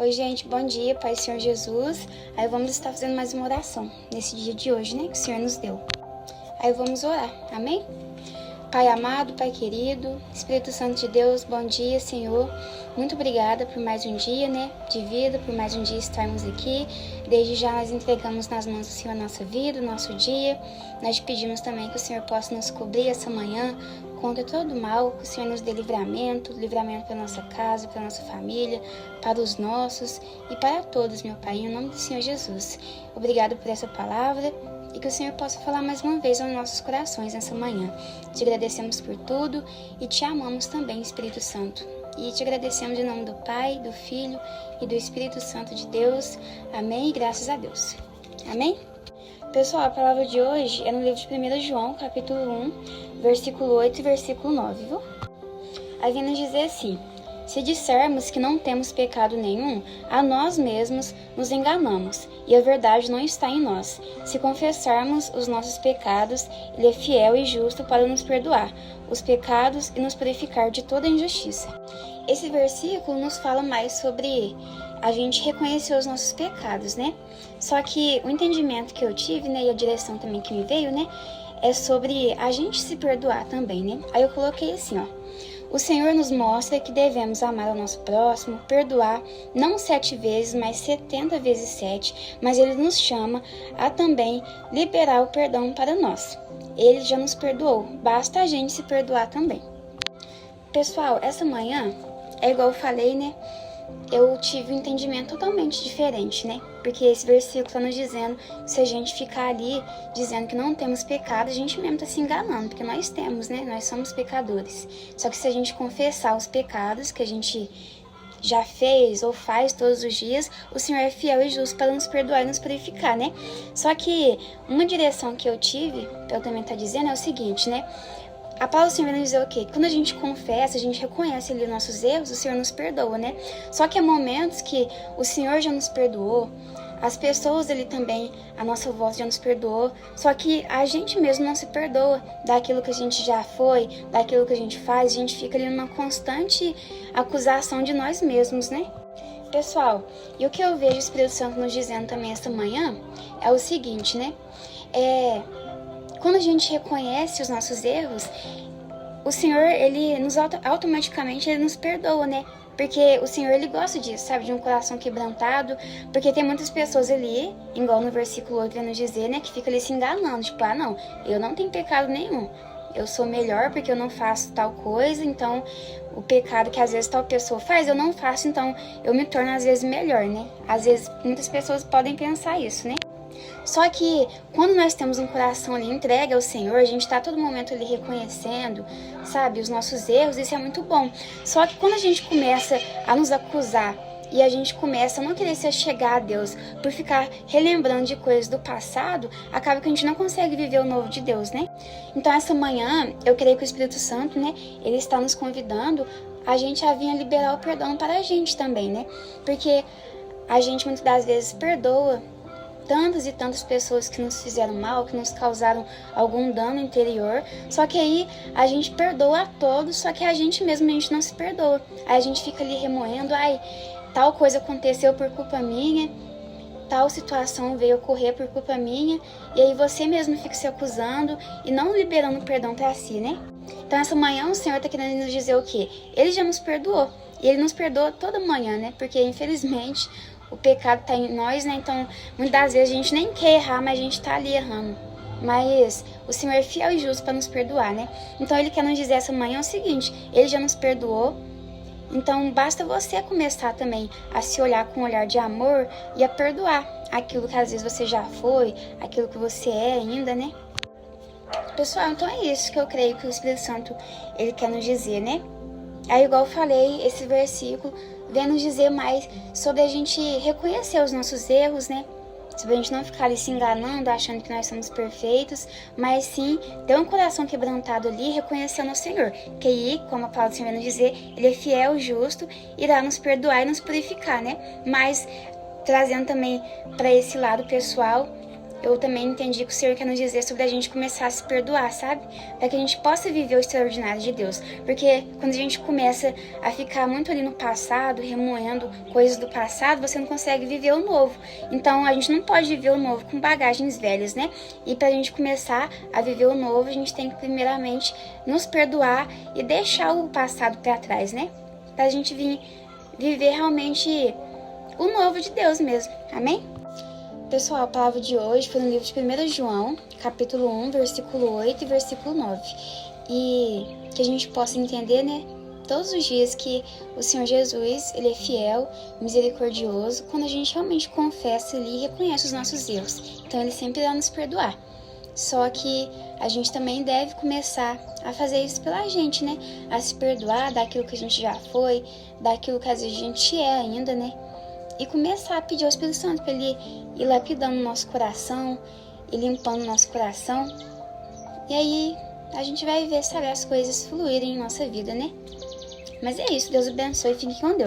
Oi, gente, bom dia, Pai Senhor Jesus. Aí vamos estar fazendo mais uma oração nesse dia de hoje, né, que o Senhor nos deu. Aí vamos orar, amém? Pai amado, Pai querido, Espírito Santo de Deus, bom dia, Senhor. Muito obrigada por mais um dia, né, de vida, por mais um dia estarmos aqui. Desde já nós entregamos nas mãos do Senhor a nossa vida, o nosso dia. Nós te pedimos também que o Senhor possa nos cobrir essa manhã contra todo o mal, que o Senhor nos dê livramento para nossa casa, para nossa família, para os nossos e para todos, meu Pai, em nome do Senhor Jesus. Obrigado por essa palavra. E que o Senhor possa falar mais uma vez aos nossos corações nessa manhã. Te agradecemos por tudo e te amamos também, Espírito Santo. E te agradecemos em nome do Pai, do Filho e do Espírito Santo de Deus. Amém e graças a Deus. Amém? Pessoal, a palavra de hoje é no livro de 1 João, capítulo 1, versículo 8 e versículo 9, viu? Aí vem nos dizer assim: se dissermos que não temos pecado nenhum, a nós mesmos nos enganamos, e a verdade não está em nós. Se confessarmos os nossos pecados, Ele é fiel e justo para nos perdoar os pecados e nos purificar de toda injustiça. Esse versículo nos fala mais sobre a gente reconhecer os nossos pecados, né? Só que o entendimento que eu tive, né, e a direção também que me veio, né, é sobre a gente se perdoar também, né? Aí eu coloquei assim, ó: o Senhor nos mostra que devemos amar ao nosso próximo, perdoar, não 7 vezes, mas 70 vezes 7, mas Ele nos chama a também liberar o perdão para nós. Ele já nos perdoou, basta a gente se perdoar também. Pessoal, essa manhã, é igual eu falei, né? Eu tive um entendimento totalmente diferente, né? Porque esse versículo está nos dizendo que se a gente ficar ali dizendo que não temos pecado, a gente mesmo está se enganando, porque nós temos, né? Nós somos pecadores. Só que se a gente confessar os pecados que a gente já fez ou faz todos os dias, o Senhor é fiel e justo para nos perdoar e nos purificar, né? Só que uma direção que eu tive, eu também tá dizendo, é o seguinte, né? A palavra do Senhor vai nos dizer o quê? Quando a gente confessa, a gente reconhece ali os nossos erros, o Senhor nos perdoa, né? Só que há momentos que o Senhor já nos perdoou, as pessoas ali também, a nossa voz já nos perdoou, só que a gente mesmo não se perdoa daquilo que a gente já foi, daquilo que a gente faz, a gente fica ali numa constante acusação de nós mesmos, né? Pessoal, e o que eu vejo o Espírito Santo nos dizendo também esta manhã é o seguinte, né? Quando a gente reconhece os nossos erros, o Senhor, Ele automaticamente Ele nos perdoa, né? Porque o Senhor, Ele gosta disso, sabe? De um coração quebrantado. Porque tem muitas pessoas ali, igual no versículo 8 vai nos dizer, né? Que fica ali se enganando. Tipo, não, eu não tenho pecado nenhum. Eu sou melhor porque eu não faço tal coisa. Então, o pecado que às vezes tal pessoa faz, eu não faço. Então, eu me torno às vezes melhor, né? Às vezes, muitas pessoas podem pensar isso, né? Só que quando nós temos um coração ali entregue ao Senhor, a gente está a todo momento ali reconhecendo, sabe, os nossos erros, isso é muito bom. Só que quando a gente começa a nos acusar e a gente começa a não querer se chegar a Deus por ficar relembrando de coisas do passado, acaba que a gente não consegue viver o novo de Deus, né? Então essa manhã, eu creio que o Espírito Santo, né, Ele está nos convidando a gente a vir a liberar o perdão para a gente também, né? Porque a gente muitas das vezes perdoa tantas e tantas pessoas que nos fizeram mal, que nos causaram algum dano interior, só que aí a gente perdoa a todos, só que a gente mesmo, a gente não se perdoa. Aí a gente fica ali remoendo, tal coisa aconteceu por culpa minha, tal situação veio ocorrer por culpa minha, e aí você mesmo fica se acusando e não liberando perdão para si, né? Então essa manhã o Senhor tá querendo nos dizer o quê? Ele já nos perdoou, e Ele nos perdoa toda manhã, né? Porque infelizmente o pecado tá em nós, né? Então, muitas das vezes a gente nem quer errar, mas a gente tá ali errando. Mas o Senhor é fiel e justo para nos perdoar, né? Então, Ele quer nos dizer essa manhã o seguinte: Ele já nos perdoou. Então, basta você começar também a se olhar com um olhar de amor e a perdoar aquilo que às vezes você já foi, aquilo que você é ainda, né? Pessoal, então é isso que eu creio que o Espírito Santo, Ele quer nos dizer, né? Aí, igual eu falei, esse versículo vem nos dizer mais sobre a gente reconhecer os nossos erros, né? Sobre a gente não ficar ali se enganando, achando que nós somos perfeitos, mas sim ter um coração quebrantado ali, reconhecendo o Senhor. Que aí, como a palavra do Senhor vai nos dizer, Ele é fiel, justo, irá nos perdoar e nos purificar, né? Mas trazendo também para esse lado pessoal, eu também entendi que o Senhor quer nos dizer sobre a gente começar a se perdoar, sabe? Para que a gente possa viver o extraordinário de Deus. Porque quando a gente começa a ficar muito ali no passado, remoendo coisas do passado, você não consegue viver o novo. Então a gente não pode viver o novo com bagagens velhas, né? E pra gente começar a viver o novo, a gente tem que primeiramente nos perdoar e deixar o passado para trás, né? Pra gente vir viver realmente o novo de Deus mesmo. Amém? Pessoal, a palavra de hoje foi no livro de 1 João, capítulo 1, versículo 8 e versículo 9. E que a gente possa entender, né, todos os dias que o Senhor Jesus, Ele é fiel, misericordioso, quando a gente realmente confessa ali e reconhece os nossos erros. Então, Ele sempre irá nos perdoar. Só que a gente também deve começar a fazer isso pela gente, né? A se perdoar daquilo que a gente já foi, daquilo que às vezes a gente é ainda, né? E começar a pedir ao Espírito Santo para Ele ir lapidando o nosso coração, e limpando o nosso coração. E aí a gente vai ver, sabe, as coisas fluírem em nossa vida, né? Mas é isso, Deus abençoe e fique com Deus.